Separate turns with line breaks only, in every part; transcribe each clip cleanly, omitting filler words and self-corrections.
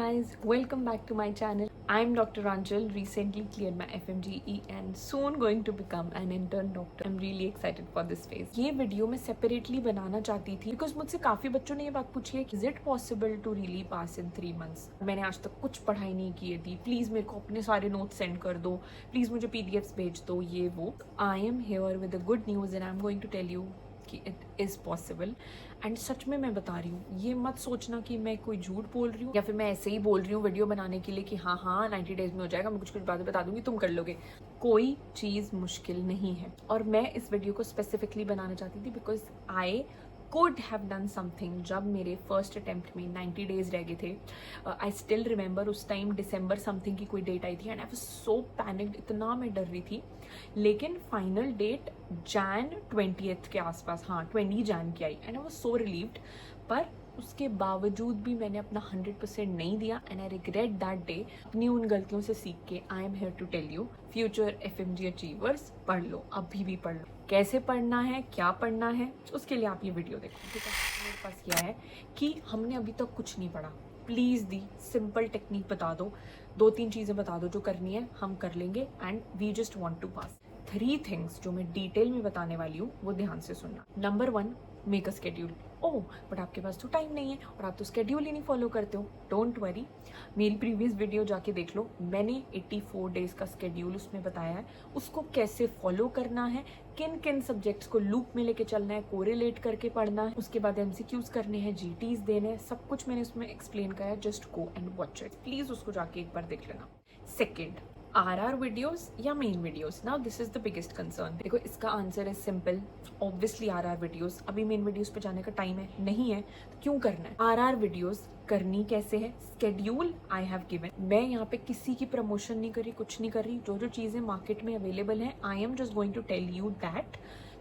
guys, welcome back to my channel. I'm Dr. Ranjal, recently cleared my FMGE and soon going to become an intern doctor. I'm really excited for this phase. ये video मैं separately बनाना चाहती थी because मुझसे काफी बच्चों ने ये बात पूछी है कि is it possible to really pass in 3 months। मैंने आज तक कुछ पढ़ाई नहीं की थी, प्लीज मेरे को अपने सारे नोट्स सेंड कर दो, प्लीज मुझे PDFs भेज दो, ये वो। I am here with a good news and I am going to tell you कि इट इज़ पॉसिबल। एंड सच में मैं बता रही हूँ, ये मत सोचना कि मैं कोई झूठ बोल रही हूँ या फिर मैं ऐसे ही बोल रही हूँ वीडियो बनाने के लिए कि हाँ 90 days में हो जाएगा, मैं कुछ कुछ बातें बता दूंगी, तुम कर लोगे। कोई चीज़ मुश्किल नहीं है। और मैं इस वीडियो को स्पेसिफिकली बनाना चाहती थी because I could have done something जब मेरे फर्स्ट अटेम्प्ट में 90 days रह गए थे। आई स्टिल रिमेंबर उस टाइम December समथिंग की कोई डेट आई थी and I was so panicked, इतना मैं डर रही थी। लेकिन फाइनल डेट Jan 20th के आसपास, 20 Jan की आई and I was so relieved. पर उसके बावजूद भी मैंने अपना 100% नहीं दिया and I regret that day. अपनी उन गलतियों से सीख के I am here to tell you, future FMG achievers पढ़ लो, अभी भी पढ़ लो। कैसे पढ़ना है, क्या पढ़ना है, उसके लिए आप ये वीडियो देखो, ठीक है। मेरे पास यह है कि हमने अभी तक कुछ नहीं पढ़ा, प्लीज़ दी सिंपल टेक्निक बता दो, 2-3 चीज़ें बता दो जो करनी है, हम कर लेंगे and we just want to pass. 3 things जो मैं डिटेल में बताने वाली हूँ वो ध्यान से सुनना। Number 1, make a schedule. Oh but आपके पास तो टाइम नहीं है और आप तो स्केड्यूल ही नहीं फॉलो करते हो। डोंट वरी, मेरी प्रीवियस वीडियो जाके देख लो, मैंने 84 डेज का स्केड्यूल उसमें बताया है, उसको कैसे फॉलो करना है, किन किन सब्जेक्ट्स को लूप में लेके चलना है, कोरिलेट करके पढ़ना है, उसके बाद MCQs करने हैं, GTs देने हैं, सब कुछ मैंने उसमें एक्सप्लेन करा है। Just go and watch it, please उसको जाके एक बार देख लेना। सेकेंड, RR वीडियोस या main videos. Now this is the biggest concern. देखो इसका आंसर है सिंपल, ऑब्वियसली RR वीडियोस। अभी मेन वीडियोस पे जाने का टाइम है नहीं है तो क्यों करना है। RR वीडियोस करनी कैसे है, स्केड्यूल आई हैव गिवन। मैं यहाँ पे किसी की प्रमोशन नहीं करी, कुछ नहीं कर रही, जो जो चीजें मार्केट में अवेलेबल है I am just going to tell you that.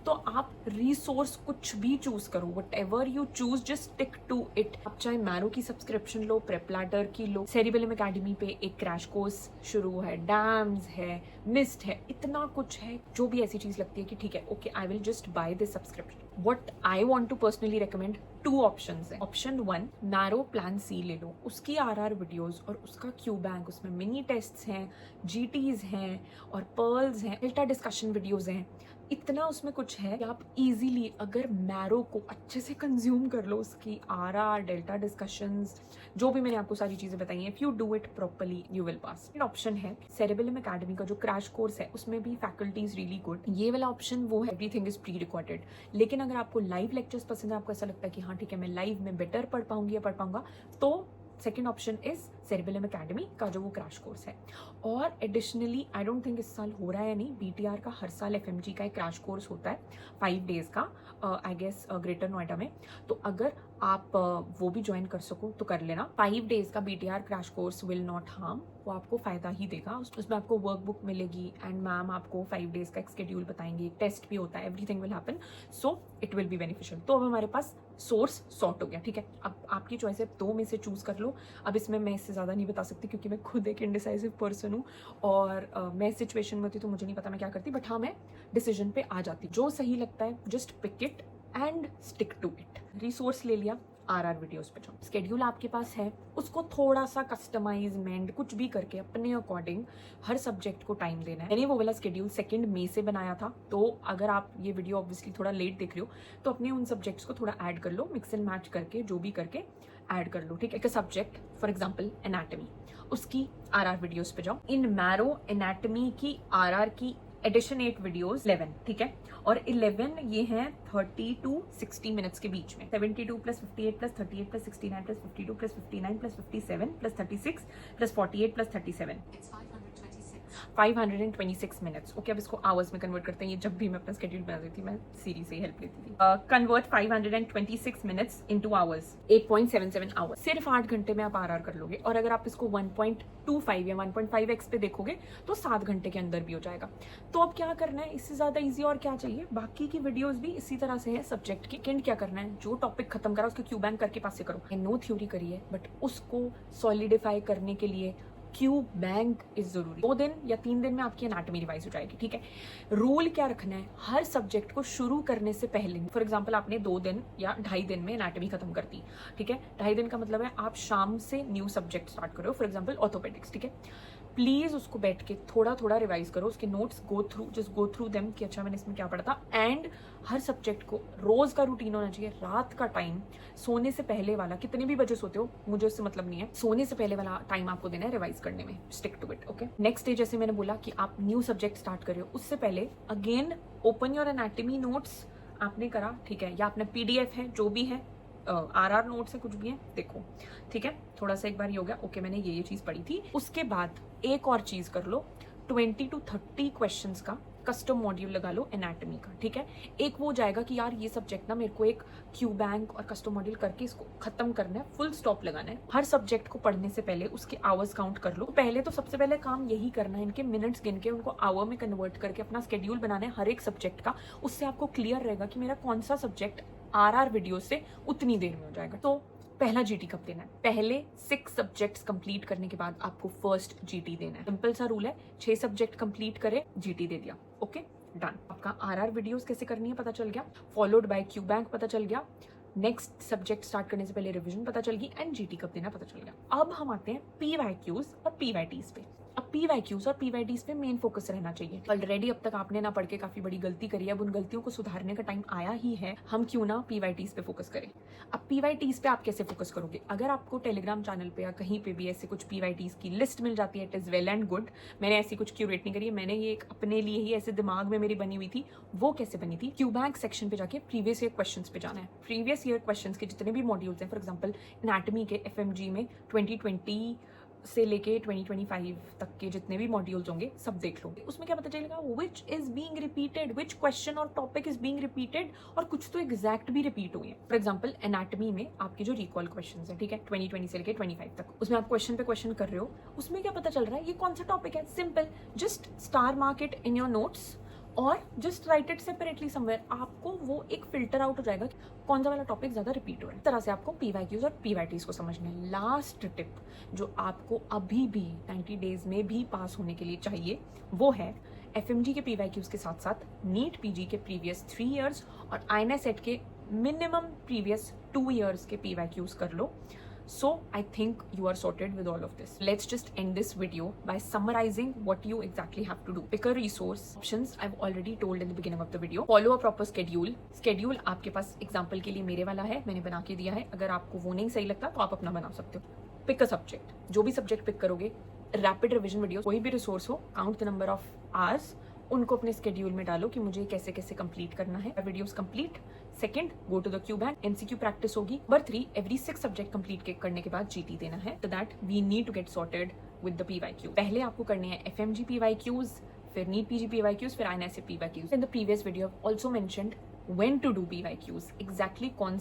तो आप रिसोर्स कुछ भी चूज करो, whatever you choose just stick to it. आप चाहे मैरो की सब्सक्रिप्शन लो, प्रेप लैडर की लो, सेरिबेलम एकेडमी पे एक क्रैश कोर्स शुरू है, डैम्स है, मिस्ट है, इतना कुछ है। जो भी ऐसी चीज लगती है कि ठीक है okay I will just by this subscription. What I want to personally recommend, 2 options हैं। ऑप्शन 1, मैरो प्लान C ले लो, उसकी RR वीडियोस और उसका क्यू बैंक, उसमें मिनी टेस्ट्स हैं, GTs हैं और पर्ल्स हैं, डेल्टा डिस्कशन वीडियोस हैं। इतना उसमें कुछ है कि आप इजीली अगर मैरो को अच्छे से कंज्यूम कर लो, उसकी RR, डेल्टा डिस्कशंस, जो भी मैंने आपको सारी चीजें बताई हैं, if you do it properly you will pass. Option है सेरेबेलम एकेडमी का जो क्रैश कोर्स है, उसमें भी फैकल्टी इज रियली गुड। ये वाला ऑप्शन वो है, एवरीथिंग इज प्री रिकॉर्डेड। लेकिन अगर आपको लाइव लेक्चर्स पसंद है, आपको ऐसा लगता है कि हाँ ठीक है मैं लाइव में बेटर पढ़ पाऊंगी या पढ़ पाऊंगा, तो second option is cerebellum academy का जो वो क्रैश कोर्स है। और एडिशनली आई डोंट थिंक इस साल हो रहा है, नहीं, BTR का हर साल FMG का एक क्रैश कोर्स होता है 5 days का, आई गेस ग्रेटर नोएडा में। तो अगर आप वो भी ज्वाइन कर सको तो कर लेना। 5 days का BTR crash course will not harm, वो आपको फायदा ही देगा। उसमें आपको वर्कबुक मिलेगी एंड मैम आपको 5 days का एक स्केड्यूल बताएंगे, एक टेस्ट भी होता है, everything will happen, so it will be beneficial. तो अब हमारे पास सोर्स सॉर्ट हो गया, ठीक है। अब आपकी चॉइस है, 2 में से चूज कर लो। अब इसमें मैं इससे ज्यादा नहीं बता सकती क्योंकि मैं खुद एक इंडिसाइसिव पर्सन हूँ और मैं सिचुएशन में होती तो मुझे नहीं पता मैं क्या करती, बट हाँ मैं डिसीजन पे आ जाती। जो सही लगता है just pick it and stick to it. Resource ले लिया, RR वीडियोस पे जाओ। स्केड्यूल आपके पास है, उसको थोड़ा सा कस्टमाइजमेंट कुछ भी करके अपने अकॉर्डिंग हर सब्जेक्ट को टाइम देना है। मैंने वो वाला स्केड्यूल 2 मई से बनाया था, तो अगर आप ये वीडियो ऑब्वियसली थोड़ा लेट देख रहे हो तो अपने उन सब्जेक्ट्स को थोड़ा ऐड कर लो, मिक्स एंड मैच करके जो भी करके ऐड कर लो, ठीक है। एक सब्जेक्ट फॉर एग्जाम्पल एनाटमी, उसकी RR वीडियोस पे जाओ। इन मैरो एनाटमी की RR की एडिशन 8 वीडियोस 11, ठीक है। और 11 ये हैं 30 to 60 मिनट्स के बीच में, 72 + 58 + 38 + 69 + 52 + 59 + 57 + 36 + 48 + 37, 526 मिनट्स। ओके, अब इसको आवर्स में कन्वर्ट करते हैं। ये जब भी मैं अपना स्केड्यूल बनाती थी मैं सीरी से हेल्प लेती थी। Convert 526 minutes into hours, 8.77 hours. सिर्फ 8 घंटे में आप RR कर लोगे। और अगर आप इसको 1.25 या 1.5x पे देखोगे तो 7 घंटे के अंदर भी हो जाएगा। तो अब क्या करना है, इससे ज्यादा इजी और क्या चाहिए। बाकी की वीडियोस भी इसी तरह से है सब्जेक्ट की। सेकंड क्या करना है, जो टॉपिक खत्म करा उसके क्यू बैंक करके पास से करो। नो थ्योरी करी है बट उसको सॉलिडिफाई करने के लिए क्यू बैंक इज जरूरी। 2 दिन या 3 दिन में आपकी एनाटॉमी रिवाइज हो जाएगी, ठीक है। रूल क्या रखना है, हर सब्जेक्ट को शुरू करने से पहले, फॉर एग्जाम्पल आपने 2 दिन या 2.5 दिन में एनाटॉमी खत्म कर दी, ठीक है। 2.5 दिन का मतलब है आप शाम से न्यू सब्जेक्ट स्टार्ट करो, फॉर एग्जाम्पल ऑर्थोपेडिक्स, ठीक है। प्लीज उसको बैठ के थोड़ा थोड़ा रिवाइज करो, उसके notes just go through them कि अच्छा मैंने इसमें क्या पढ़ा था। एंड हर सब्जेक्ट को रोज का रूटीन होना चाहिए। रात का टाइम सोने से पहले वाला, कितने भी बजे सोते हो मुझे उससे मतलब नहीं है, सोने से पहले वाला टाइम आपको देना है रिवाइज करने में। Stick to it, okay. Next day जैसे मैंने बोला कि आप न्यू सब्जेक्ट स्टार्ट कर रहे हो, उससे पहले again open your anatomy notes. आपने करा, ठीक है, या अपना PDF है, जो भी है, RR नोट्स है, कुछ भी है, देखो, ठीक है। थोड़ा सा एक बार ये हो गया, ओके मैंने ये चीज पढ़ी थी। उसके बाद एक और चीज कर लो, 20 to 30 क्वेश्चंस का कस्टम मॉड्यूल लगा लो एनाटॉमी का, ठीक है। एक वो जाएगा कि यार ये सब्जेक्ट ना मेरे को एक क्यू बैंक और कस्टम मॉड्यूल करके इसको खत्म करना है, फुल स्टॉप लगाना है। हर सब्जेक्ट को पढ़ने से पहले उसके आवर्स काउंट कर लो। पहले तो सबसे पहले काम यही करना है, इनके मिनट्स गिन के उनको आवर में कन्वर्ट करके अपना स्केड्यूल बनाना है हर एक सब्जेक्ट का। उससे आपको क्लियर रहेगा कि मेरा कौन सा सब्जेक्ट RR वीडियो से उतनी देर में हो जाएगा। तो पहला GT कब देना है, पहले 6 सब्जेक्ट्स कंप्लीट करने के बाद आपको फर्स्ट GT देना है। सिंपल सा रूल है, 6 सब्जेक्ट कंप्लीट करे, GT दे दिया, ओके डन। आपका RR वीडियोस कैसे करनी है पता चल गया, फॉलोड बाय क्यू बैंक पता चल गया, नेक्स्ट सब्जेक्ट स्टार्ट करने से पहले रिवीजन पता चल गई, एंड GT कब देना पता चल गया। अब हम आते हैं PYQs और PYTs पे। अब PYQs और PYTs पे मेन फोकस रहना चाहिए। ऑलरेडी अब तक आपने ना पढ़ के काफी बड़ी गलती करी है, अब उन गलतियों को सुधारने का टाइम आया ही है। हम क्यों ना PYTs पे फोकस करें। अब PYTs पे आप कैसे फोकस करोगे, अगर आपको टेलीग्राम चैनल पे या कहीं पे भी ऐसे कुछ PYTs की लिस्ट मिल जाती है, it is well and good. मैंने ऐसी कुछ क्यूरेट नहीं करी है, मैंने ये एक अपने लिए ही ऐसे दिमाग में मेरी बनी हुई थी। वो कैसे बनी थी, क्यू बैंक सेक्शन पे जाके प्रीवियस ईयर क्वेश्चंस पे जाना है। प्रीवियस ईयर क्वेश्चंस के जितने भी मॉड्यूल्स हैं, फॉर एग्जांपल एनाटॉमी के FMG में 2020 से लेके 2025 तक के जितने भी मॉड्यूल्स होंगे सब देख लो। उसमें क्या पता चलेगा, which is being repeated, which question और टॉपिक इज बीइंग रिपीटेड, और कुछ तो एग्जैक्ट भी रिपीट हुए हैं। फॉर एग्जांपल एनाटॉमी में आपके जो रिकॉल क्वेश्चंस हैं, ठीक है, 2020 से लेके 25 तक, उसमें आप क्वेश्चन पे क्वेश्चन कर रहे हो, उसमें क्या पता चल रहा है ये कौन सा टॉपिक है। Simple, just star mark it in your notes और just write it separately somewhere. आपको वो एक फिल्टर आउट हो जाएगा कि कौन सा वाला टॉपिक ज्यादा रिपीट हो रहा है। इस तरह से आपको PYQs और PYTs को समझना है। लास्ट टिप जो आपको अभी भी 90 डेज में भी पास होने के लिए चाहिए, वो है FMG के PYQs के साथ साथ नीट PG के प्रीवियस 3 ईयर्स और INSET के मिनिमम प्रीवियस 2 ईयर्स के PYQs कर लो। So I think you are sorted with all of this. Let's just end this video by summarizing what you exactly have to do. Pick a resource. Options I've already told in the beginning of the video. Follow a proper schedule. Schedule आपके पास example के लिए मेरे वाला है, मैंने बना के दिया है। अगर आपको वो नहीं सही लगता तो आप अपना बना सकते हो। Pick a subject. जो भी subject pick करोगे, rapid revision videos, कोई भी resource हो, count the number of hours, उनको अपने स्केड्यूल में डालो कि मुझे कैसे कैसे कंप्लीट करना है। Videos complete. Second, go to the Q bank, MCQ practice होगी। नंबर 3, एवरी 6 सब्जेक्ट कंप्लीट करने के बाद GT देना है। तो that we need to get sorted with the PYQ। पहले आपको करने हैं FMG PYQs, फिर नीट PG PYQs, फिर INSET PYQs। In the previous video I also mentioned when to do PYQs, exactly कौन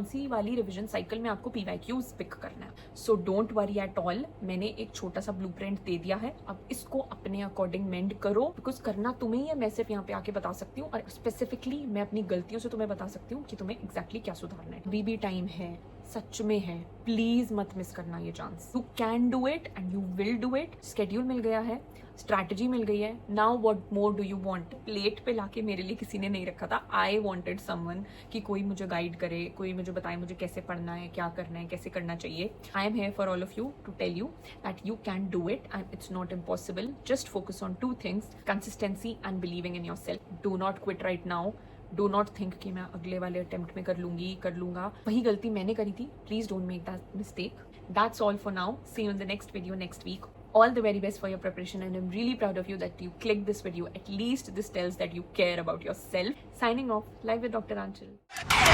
सी वाली रिविजन साइकिल में आपको PYQs पिक करना है। So don't worry at all, मैंने एक छोटा सा ब्लूप्रिंट दे दिया है, अब इसको अपने अकॉर्डिंग मेंड करो, बिकॉज करना तुम्हें ही है। मैं सिर्फ यहाँ पे आके बता सकती हूँ और स्पेसिफिकली मैं अपनी गलतियों से तुम्हें बता सकती हूँ कि तुम्हें exactly क्या सुधारना है। अभी भी टाइम है, सच में है, प्लीज मत मिस करना ये chance. You can do it and you will do it. Schedule मिल गया है, स्ट्रैटेजी मिल गई है, now what more do you want. Plate पे लाके मेरे लिए किसी ने नहीं रखा था, आई वांटेड समवन कि कोई मुझे गाइड करे, कोई मुझे बताए मुझे कैसे पढ़ना है, क्या करना है, कैसे करना चाहिए। I am here for all of you to tell you that you can do it and it's not impossible. Just focus on 2 things, consistency and believing in yourself. Do not quit right now. Do not think कि मैं अगले वाले attempt में कर लूंगा। वही गलती मैंने करी थी, please don't make that mistake. That's all for now. See you in the next video next week. All the very best for your preparation, and I'm really proud of you that you clicked this video. At least this tells that you care about yourself. Signing off, live with Dr. Anchal.